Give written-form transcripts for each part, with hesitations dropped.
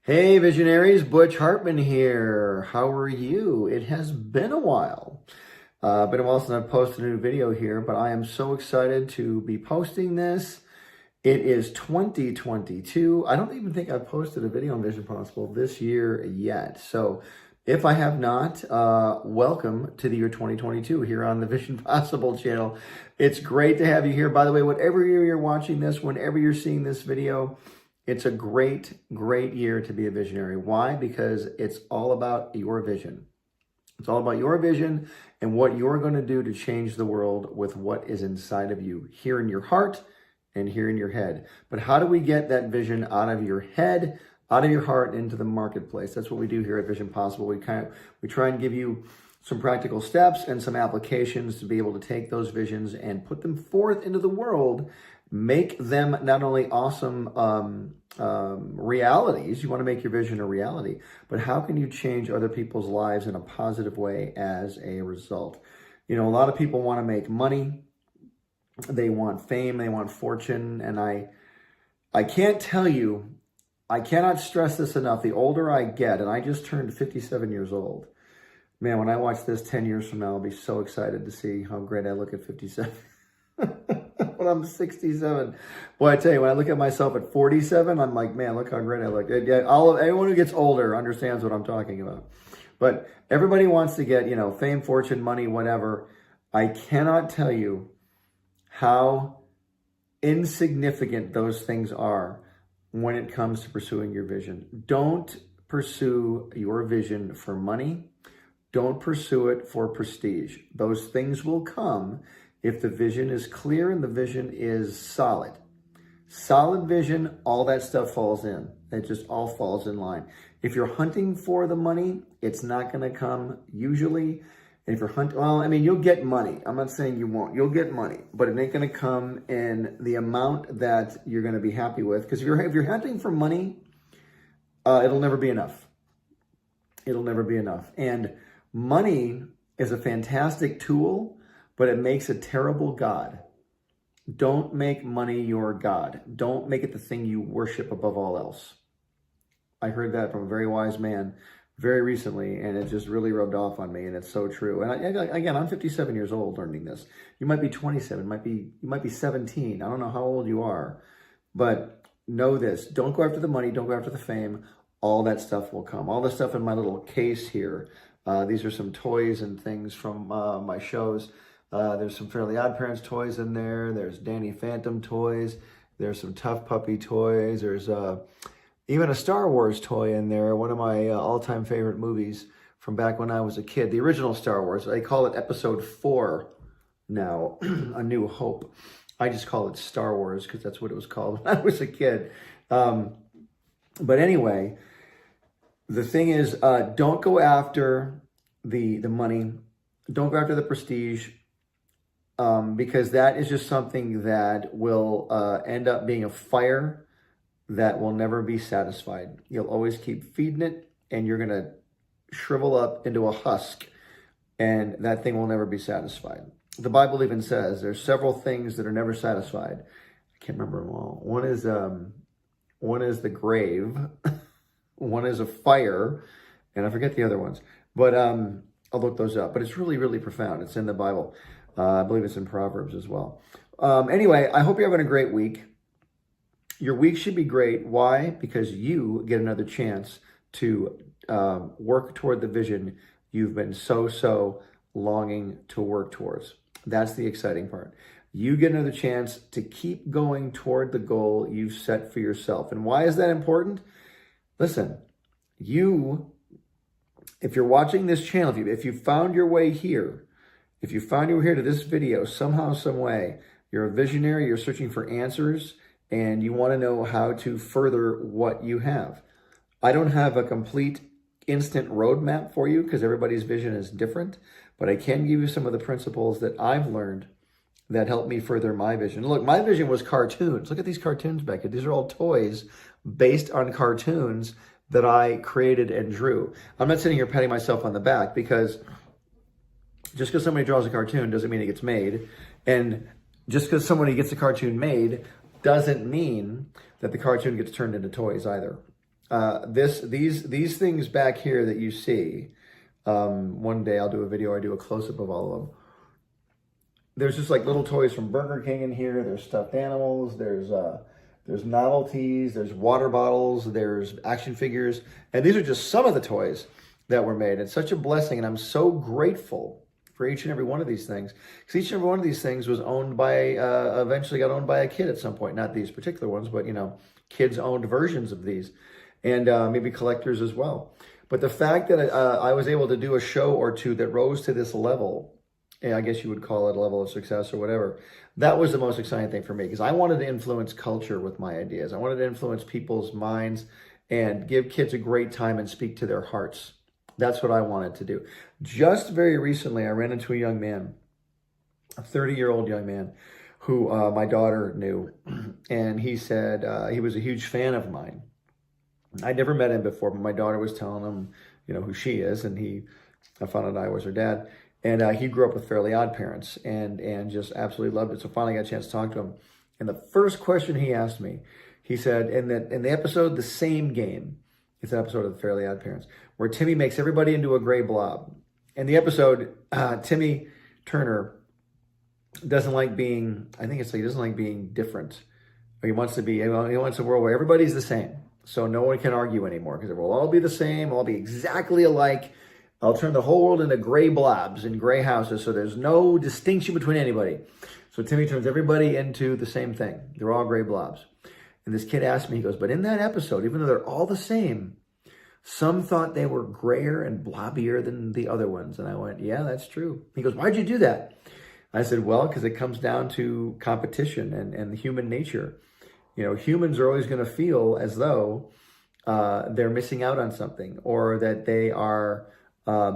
Hey visionaries, Butch Hartman here. How are you? It has been a while. Been a while since I've posted a new video here, but I am so excited to be posting this. It is 2022. I don't even think I've posted a video on Vision Possible this year yet. So if I have not, welcome to the year 2022 here on the Vision Possible channel. It's great to have you here. By the way, whatever year you're watching this, whenever you're seeing this video, it's a great year to be a visionary. Why? Because it's all about your vision. It's all about your vision and what you're going to do to change the world with what is inside of you, here in your heart and here in your head. But how do we get that vision out of your head, out of your heart, into the marketplace? That's what we do here at Vision Possible. We try and give you some practical steps and some applications to be able to take those visions and put them forth into the world. Make them not only awesome realities, you want to make your vision a reality, but how can you change other people's lives in a positive way as a result? You know, a lot of people want to make money, they want fame, they want fortune, and I can't tell you, I cannot stress this enough, the older I get, and I just turned 57 years old, man, when I watch this 10 years from now, I'll be so excited to see how great I look at 57. When I'm 67. Boy, I tell you, when I look at myself at 47, I'm like, man, look how great I look. Everyone who gets older understands what I'm talking about. But everybody wants to get, you know, fame, fortune, money, whatever. I cannot tell you how insignificant those things are when it comes to pursuing your vision. Don't pursue your vision for money. Don't pursue it for prestige. Those things will come if the vision is clear and the vision is solid. Solid vision, all that stuff falls in. It just all falls in line. If you're hunting for the money, it's not going to come usually. And if you're hunting, well, I mean, you'll get money. I'm not saying you won't. You'll get money, but it ain't going to come in the amount that you're going to be happy with. Because if you're hunting for money, it'll never be enough. It'll never be enough. And money is a fantastic tool, but it makes a terrible God. Don't make money your God. Don't make it the thing you worship above all else. I heard that from a very wise man very recently, and it just really rubbed off on me, and it's so true. And again, I'm 57 years old learning this. You might be 27, you might be 17. I don't know how old you are, but know this. Don't go after the money. Don't go after the fame. All that stuff will come. All the stuff in my little case here. These are some toys and things from my shows. There's some Fairly Odd Parents toys in there. There's Danny Phantom toys. There's some Tough Puppy toys. There's even a Star Wars toy in there. One of my all-time favorite movies from back when I was a kid. The original Star Wars. They call it Episode 4 now, A New Hope. I just call it Star Wars because that's what it was called when I was a kid. But anyway, the thing is, don't go after the money. Don't go after the prestige. Because that is just something that will end up being a fire that will never be satisfied. You'll always keep feeding it, and you're going to shrivel up into a husk, and that thing will never be satisfied. The Bible even says there's several things that are never satisfied. I can't remember them all. One is the grave, one is a fire, and I forget the other ones. But I'll look those up. But it's really profound. It's in the Bible. I believe it's in Proverbs as well. Anyway, I hope you're having a great week. Your week should be great. Why? Because you get another chance to work toward the vision you've been so longing to work towards. That's the exciting part. You get another chance to keep going toward the goal you've set for yourself. And why is that important? Listen, if you're watching this channel, if you found your way here, if you found your way here to this video, somehow, some way, you're a visionary, you're searching for answers, and you want to know how to further what you have. I don't have a complete instant roadmap for you because everybody's vision is different, but I can give you some of the principles that I've learned that helped me further my vision. Look, my vision was cartoons. Look at these cartoons back here. These are all toys based on cartoons that I created and drew. I'm not sitting here patting myself on the back because just because somebody draws a cartoon doesn't mean it gets made. And just because somebody gets a cartoon made doesn't mean that the cartoon gets turned into toys either. these things back here that you see, one day I'll do a video, I do a close-up of all of them. There's just like little toys from Burger King in here. There's stuffed animals. There's novelties. There's water bottles. There's action figures. And these are just some of the toys that were made. It's such a blessing. And I'm so grateful for each and every one of these things. Because each and every one of these things was owned by, eventually got owned by a kid at some point. Not these particular ones, but, kids owned versions of these. And maybe collectors as well. But the fact that I was able to do a show or two that rose to this level, and I guess you would call it a level of success or whatever, that was the most exciting thing for me, because I wanted to influence culture with my ideas. I wanted to influence people's minds and give kids a great time and speak to their hearts. That's what I wanted to do. Just very recently, I ran into a young man, a 30-year-old young man, who my daughter knew. And he said he was a huge fan of mine. I'd never met him before, but my daughter was telling him, who she is. And I found out I was her dad. And he grew up with Fairly Odd Parents and just absolutely loved it. So finally got a chance to talk to him. And the first question he asked me, he said, in the episode, The Same Game, it's an episode of the Fairly Odd Parents, where Timmy makes everybody into a gray blob. In the episode, Timmy Turner doesn't like being, I think it's like he doesn't like being different. He wants a world where everybody's the same. So no one can argue anymore, because it will all be the same, all be exactly alike. I'll turn the whole world into gray blobs in gray houses, so there's no distinction between anybody. So Timmy turns everybody into the same thing. They're all gray blobs. And this kid asked me, he goes, but in that episode, even though they're all the same, some thought they were grayer and blobbier than the other ones. And I went, yeah, that's true. He goes, why'd you do that? I said, well, because it comes down to competition and human nature. Humans are always going to feel as though they're missing out on something, or that they are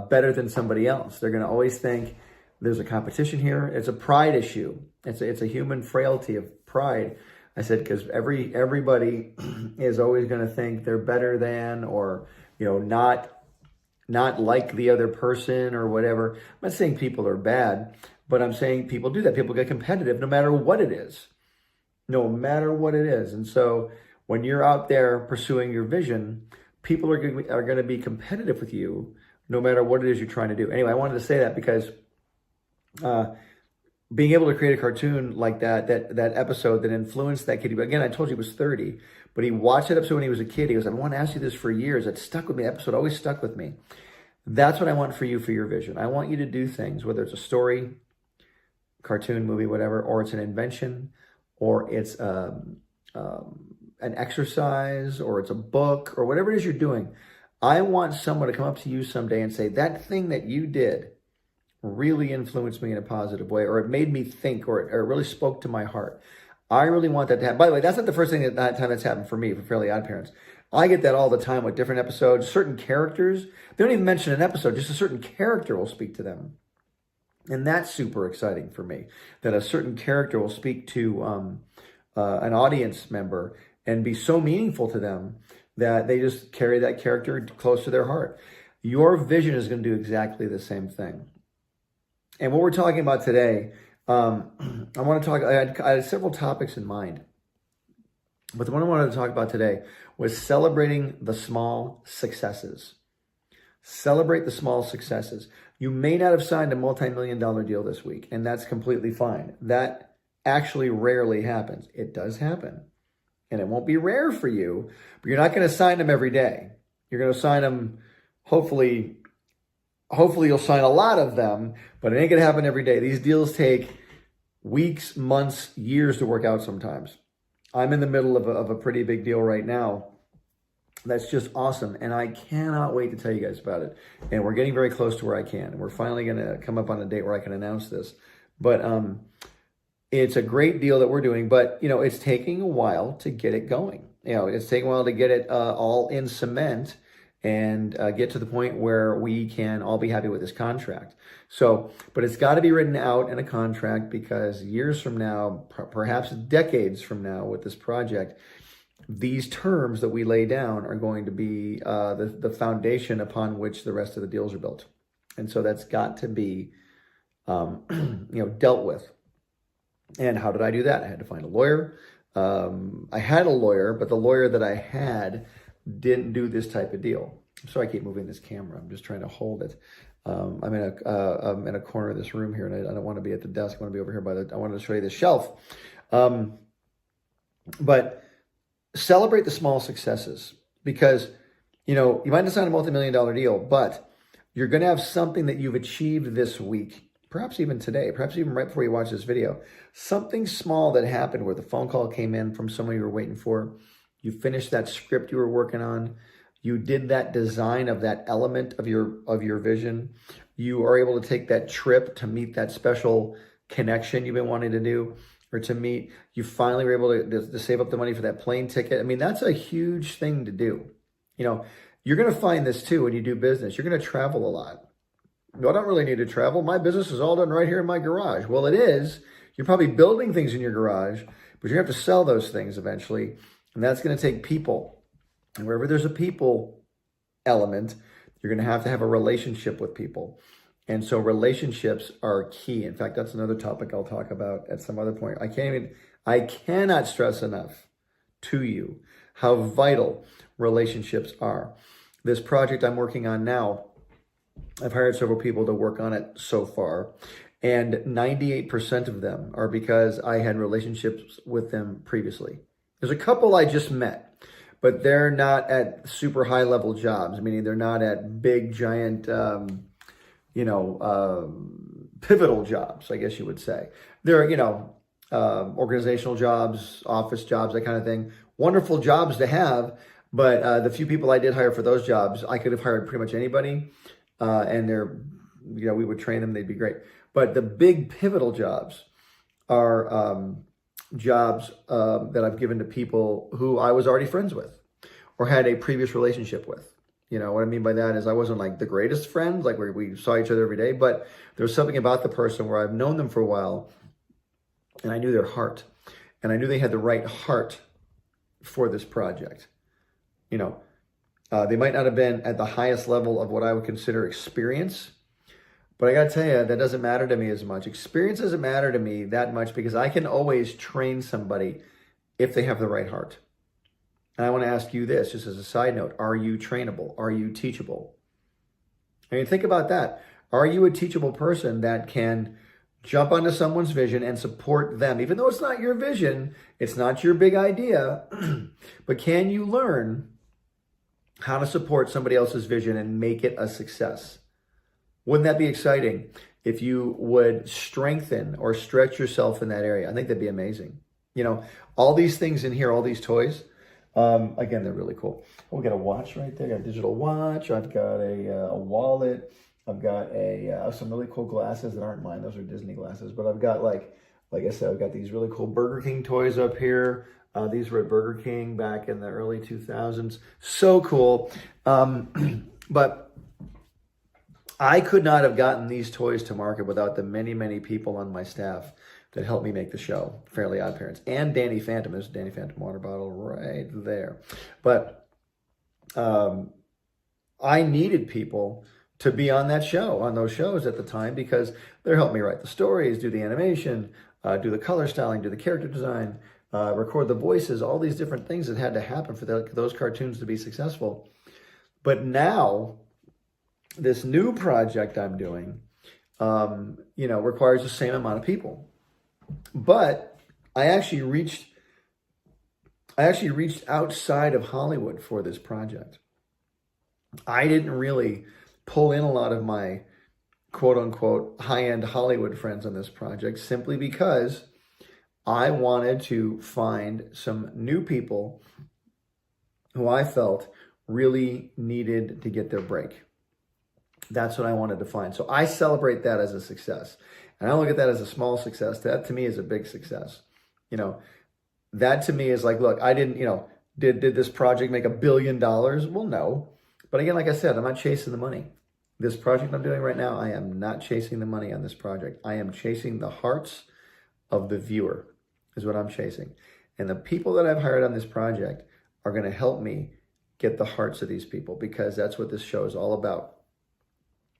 better than somebody else. They're going to always think there's a competition here. It's a pride issue. It's a human frailty of pride. I said, because everybody is always going to think they're better than, or, not like the other person or whatever. I'm not saying people are bad, but I'm saying people do that. People get competitive no matter what it is. No matter what it is. And so when you're out there pursuing your vision, people are going to be competitive with you no matter what it is you're trying to do. Anyway, I wanted to say that because being able to create a cartoon like that episode that influenced that kid. Again, I told you he was 30, but he watched that episode when he was a kid. He goes, I want to ask you this for years. It stuck with me. The episode always stuck with me. That's what I want for you for your vision. I want you to do things, whether it's a story, cartoon, movie, whatever, or it's an invention, or it's an exercise, or it's a book, or whatever it is you're doing. I want someone to come up to you someday and say, that thing that you did really influenced me in a positive way, or it made me think, or it really spoke to my heart. I really want that to happen. By the way, that's not the first time that's happened for me, for Fairly Odd Parents. I get that all the time with different episodes. Certain characters, they don't even mention an episode, just a certain character will speak to them. And that's super exciting for me, that a certain character will speak to an audience member and be so meaningful to them that they just carry that character close to their heart. Your vision is going to do exactly the same thing. And what we're talking about today, I had several topics in mind, but the one I wanted to talk about today was celebrating the small successes. Celebrate the small successes. You may not have signed a multi-million-dollar deal this week, and that's completely fine. That actually rarely happens. It does happen. And it won't be rare for you, but you're not going to sign them every day. You're going to sign them, hopefully you'll sign a lot of them, but it ain't going to happen every day. These deals take weeks, months, years to work out sometimes. I'm in the middle of a pretty big deal right now. That's just awesome. And I cannot wait to tell you guys about it. And we're getting very close to where I can. And we're finally going to come up on a date where I can announce this. But it's a great deal that we're doing, but it's taking a while to get it going. It's taking a while to get it all in cement and get to the point where we can all be happy with this contract. So, but it's got to be written out in a contract, because years from now, perhaps decades from now with this project, these terms that we lay down are going to be the foundation upon which the rest of the deals are built. And so that's got to be dealt with. And how did I do that? I had to find a lawyer. I had a lawyer, but the lawyer that I had didn't do this type of deal. So I keep moving this camera. I'm just trying to hold it. I'm in a corner of this room here, and I don't want to be at the desk. I want to be over here I wanted to show you the shelf. But celebrate the small successes, because, you know, you might not sign a multi-million-dollar deal, but you're going to have something that you've achieved this week, perhaps even today, perhaps even right before you watch this video, something small that happened where the phone call came in from someone you were waiting for. You finished that script you were working on. You did that design of that element of your vision. You are able to take that trip to meet that special connection you've been wanting to do, or to meet. You finally were able to save up the money for that plane ticket. I mean, that's a huge thing to do. You know, you're going to find this too when you do business. You're going to travel a lot. No, I don't really need to travel. My business is all done right here in my garage. Well, it is. You're probably building things in your garage, but you have to sell those things eventually. And that's going to take people. And wherever there's a people element, you're going to have a relationship with people. And so relationships are key. In fact, that's another topic I'll talk about at some other point. I cannot stress enough to you how vital relationships are. This project I'm working on now, I've hired several people to work on it so far, and 98% of them are because I had relationships with them previously. There's a couple I just met, but they're not at super high level jobs, meaning they're not at big, giant, pivotal jobs, I guess you would say. They're, organizational jobs, office jobs, that kind of thing. Wonderful jobs to have, but the few people I did hire for those jobs, I could have hired pretty much anybody, and we would train them, they'd be great. But the big pivotal jobs are jobs that I've given to people who I was already friends with or had a previous relationship with. You know, what I mean by that is I wasn't like the greatest friends, like where we saw each other every day, but there was something about the person where I've known them for a while and I knew their heart, and I knew they had the right heart for this project. You know, they might not have been at the highest level of what I would consider experience, but I got to tell you, that doesn't matter to me as much. Experience doesn't matter to me that much because I can always train somebody if they have the right heart. And I want to ask you this, just as a side note, are you trainable? Are you teachable? I mean, think about that. Are you a teachable person that can jump onto someone's vision and support them? Even though it's not your vision, it's not your big idea, but can you learn how to support somebody else's vision and make it a success? Wouldn't that be exciting if you would strengthen or stretch yourself in that area? I think that'd be amazing. You know, all these things in here, all these toys, again, they're really cool. Oh, we got a watch right there. I got a digital watch. I've got a wallet. I've got some really cool glasses that aren't mine. Those are Disney glasses. But I've got, like I said, I've got these really cool Burger King toys up here. These were at Burger King back in the early 2000s. So cool. But I could not have gotten these toys to market without the many, many people on my staff that helped me make the show, Fairly Odd Parents, and Danny Phantom. There's a Danny Phantom water bottle right there. But I needed people to be on that show, on those shows at the time, because they're helping me write the stories, do the animation, do the color styling, do the character design, record the voices, all these different things that had to happen for those cartoons to be successful. But now, this new project I'm doing, requires the same amount of people. But I actually reached outside of Hollywood for this project. I didn't really pull in a lot of my quote unquote high-end Hollywood friends on this project simply because I wanted to find some new people who I felt really needed to get their break. That's what I wanted to find. So I celebrate that as a success. And I don't look at that as a small success. That to me is a big success. You know, that to me is like, look, I didn't, did this project make $1 billion? Well, no. But again, like I said, I'm not chasing the money. This project I'm doing right now, I am not chasing the money on this project. I am chasing the hearts of the viewer is what I'm chasing. And the people that I've hired on this project are going to help me get the hearts of these people, because that's what this show is all about.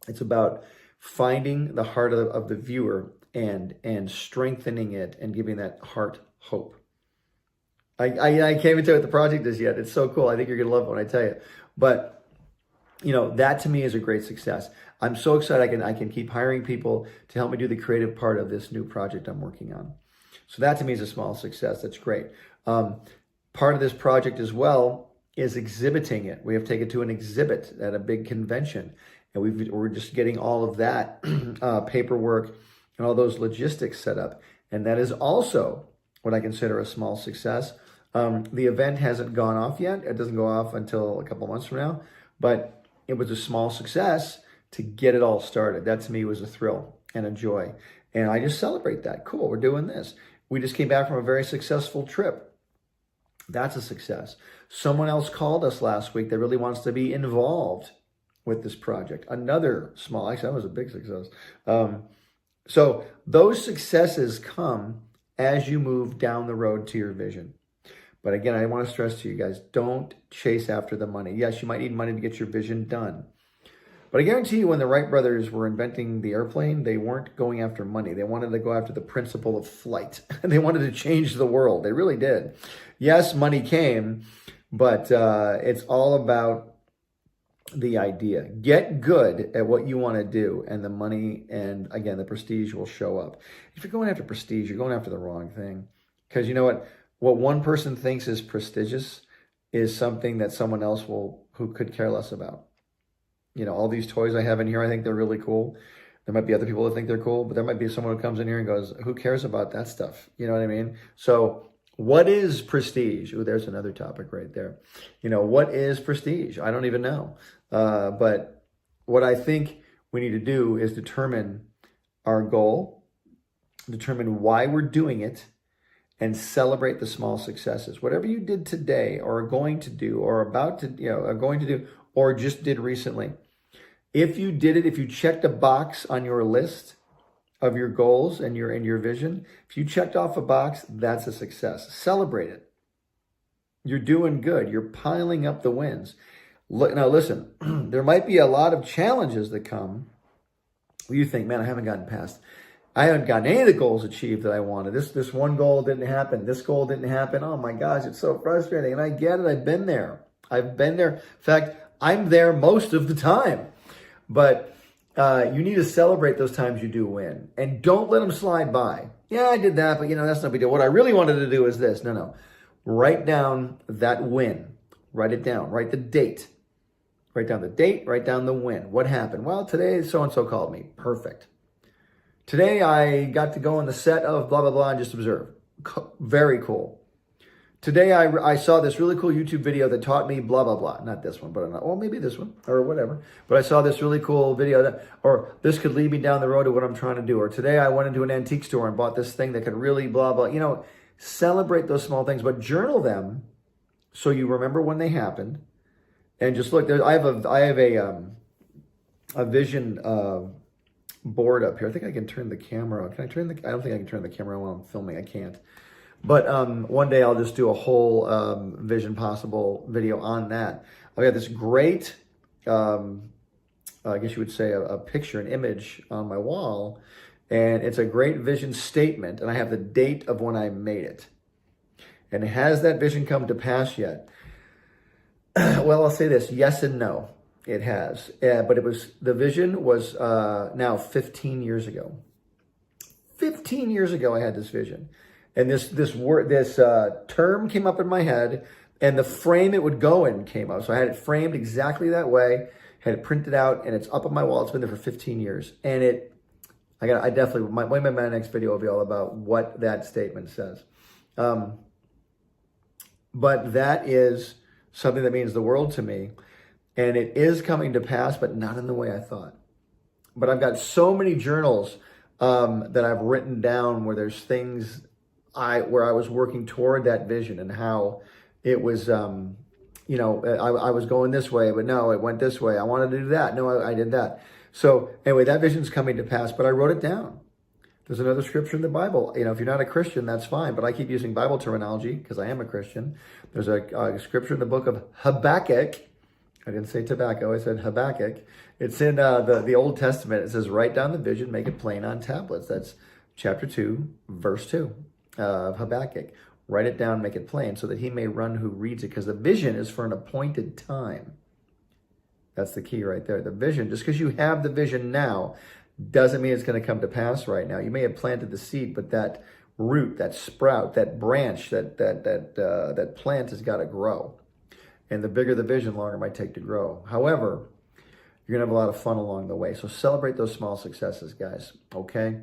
It's about finding the heart of the viewer and strengthening it and giving that heart hope. I can't even tell you what the project is yet. It's so cool. I think you're going to love it when I tell you. But, that to me is a great success. I'm so excited I can keep hiring people to help me do the creative part of this new project I'm working on. So that to me is a small success. That's great. Part of this project as well is exhibiting it. We have taken it to an exhibit at a big convention. And we're just getting all of that paperwork and all those logistics set up. And that is also what I consider a small success. The event hasn't gone off yet. It doesn't go off until a couple months from now. But it was a small success to get it all started. That to me was a thrill and a joy. And I just celebrate that. Cool, we're doing this. We just came back from a very successful trip. That's a success. Someone else called us last week that really wants to be involved with this project. Another small, actually that was a big success. So those successes come as you move down the road to your vision. But again, I want to stress to you guys, don't chase after the money. Yes, you might need money to get your vision done. But I guarantee you when the Wright brothers were inventing the airplane, they weren't going after money. They wanted to go after the principle of flight. They wanted to change the world. They really did. Yes, money came, but it's all about the idea. Get good at what you want to do, and the money and, again, the prestige will show up. If you're going after prestige, you're going after the wrong thing. Because you know what? What one person thinks is prestigious is something that someone else who could care less about. All these toys I have in here, I think they're really cool. There might be other people that think they're cool, but there might be someone who comes in here and goes, who cares about that stuff? You know what I mean? So what is prestige? Oh, there's another topic right there. What is prestige? I don't even know. But what I think we need to do is determine our goal, determine why we're doing it, and celebrate the small successes. Whatever you did today or are going to do or about to, are going to do or just did recently. If you did it, if you checked a box on your list of your goals and your vision, if you checked off a box, that's a success. Celebrate it. You're doing good. You're piling up the wins. Now listen, there might be a lot of challenges that come where you think, man, I haven't gotten any of the goals achieved that I wanted. This one goal didn't happen. This goal didn't happen. Oh my gosh, it's so frustrating. And I get it. I've been there. In fact, I'm there most of the time. But you need to celebrate those times you do win. And don't let them slide by. Yeah, I did that, but that's no big deal. What I really wanted to do is this. No. Write down that win. Write it down. Write the date. Write down the date. Write down the win. What happened? Well, today so-and-so called me. Perfect. Today I got to go on the set of blah, blah, blah and just observe. Very cool. Today I saw this really cool YouTube video that taught me blah, blah, blah. Not this one, but maybe this one or whatever. But I saw this really cool video or this could lead me down the road to what I'm trying to do. Or today I went into an antique store and bought this thing that could really blah, blah. Celebrate those small things, but journal them so you remember when they happened. And just look, I have a vision board up here. I think I can turn the camera on. I don't think I can turn the camera on while I'm filming. I can't. But one day I'll just do a whole Vision Possible video on that. I've got this great, I guess you would say, a picture, an image on my wall. And it's a great vision statement. And I have the date of when I made it. And has that vision come to pass yet? Well, I'll say this, yes and no. It has. But the vision was now 15 years ago. 15 years ago I had this vision. And this term came up in my head, and the frame it would go in came up. So I had it framed exactly that way, had it printed out, and it's up on my wall. It's been there for 15 years. And my next video will be all about what that statement says. But that is something that means the world to me. And it is coming to pass, but not in the way I thought. But I've got so many journals that I've written down where there's things where I was working toward that vision and how it was, I was going this way, but no, it went this way. I wanted to do that. No, I did that. So anyway, that vision's coming to pass, but I wrote it down. There's another scripture in the Bible. If you're not a Christian, that's fine, but I keep using Bible terminology because I am a Christian. There's a scripture in the book of Habakkuk. I didn't say tobacco, I said Habakkuk. It's in the Old Testament. It says, write down the vision, make it plain on tablets. That's chapter 2, verse 2 of Habakkuk. Write it down, make it plain, so that he may run who reads it, because the vision is for an appointed time. That's the key right there. The vision, just because you have the vision now, doesn't mean it's going to come to pass right now. You may have planted the seed, but that root, that sprout, that branch, that plant has got to grow. And the bigger the vision, longer it might take to grow. However, you're going to have a lot of fun along the way. So celebrate those small successes, guys. Okay?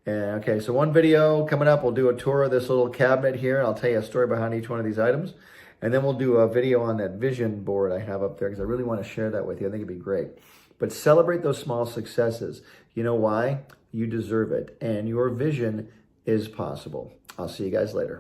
And okay, so one video coming up, we'll do a tour of this little cabinet here. And I'll tell you a story behind each one of these items. And then we'll do a video on that vision board I have up there, because I really want to share that with you. I think it'd be great. But celebrate those small successes. You know why? You deserve it. And your vision is possible. I'll see you guys later.